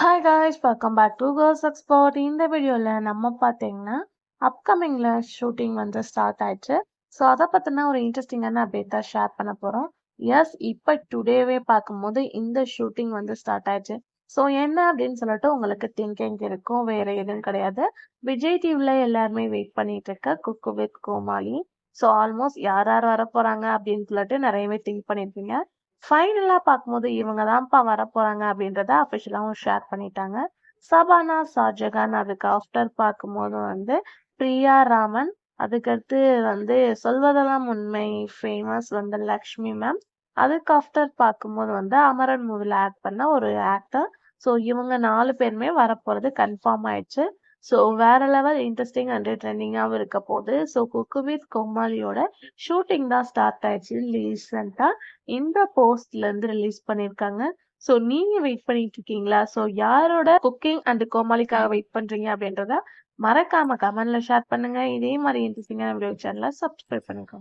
Hi guys, welcome back to girls expert. இந்த வீடியோவில் நம்ம பார்த்தீங்கன்னா அப்கமிங்கில் ஷூட்டிங் ஸ்டார்ட் ஆயிடுச்சு. ஸோ அதை பற்றின ஒரு இன்ட்ரெஸ்டிங்கான அப்டேட் தான் ஷேர் பண்ண போகிறோம். எஸ், இப்போ டுடேவே பார்க்கும்போது இந்த ஷூட்டிங் ஸ்டார்ட் ஆயிடுச்சு. ஸோ என்ன அப்படின்னு சொல்லிட்டு உங்களுக்கு திங்கிங் இருக்கும், வேற எதுவும் கிடையாது. விஜய் டிவியில் எல்லாருமே வெயிட் பண்ணிட்டு இருக்க Cooku with Comali. So almost யார் யார் வர போகிறாங்க அப்படின்னு சொல்லிட்டு நிறையவே திங்க் பண்ணியிருப்பீங்க. ஃபைனலா பார்க்கும்போது இவங்க தான்ப்பா வரப்போறாங்க அப்படின்றத அஃபிஷியலாவும் ஷேர் பண்ணிட்டாங்க. சபானா, ஷாஜகான், அதுக்கு ஆஃப்டர் பார்க்கும்போது பிரியா ராமன், அதுக்கடுத்து சொல்வதெல்லாம் உண்மை ஃபேமஸ் லக்ஷ்மி மேம், அதுக்கு ஆஃப்டர் பார்க்கும்போது அமரன் மூவில ஆக்ட் பண்ண ஒரு ஆக்டர். ஸோ இவங்க 4 பேருமே வரப்போறது கன்ஃபார்ம் ஆயிடுச்சு. ஸோ வேற லெவல் இன்ட்ரெஸ்டிங் அண்ட் ட்ரெண்டிங்காகவும் இருக்க போகுது. ஸோ குக்கு வித் கோமாளியோட ஷூட்டிங் தான் ஸ்டார்ட் ஆயிடுச்சு ரீசெண்டா. இந்த போஸ்ட்ல இருந்து ரிலீஸ் பண்ணிருக்காங்க. சோ நீங்க வெயிட் பண்ணிட்டு இருக்கீங்களா? சோ யாரோட குக்கிங் அண்ட் கோமாளிக்காக வெயிட் பண்றீங்க அப்படின்றத மறக்காம கமெண்ட்ல ஷேர் பண்ணுங்க. இதே மாதிரி இன்ட்ரெஸ்டிங்கான வீடியோ சேனலை சப்ஸ்கிரைப் பண்ணிக்கோங்க.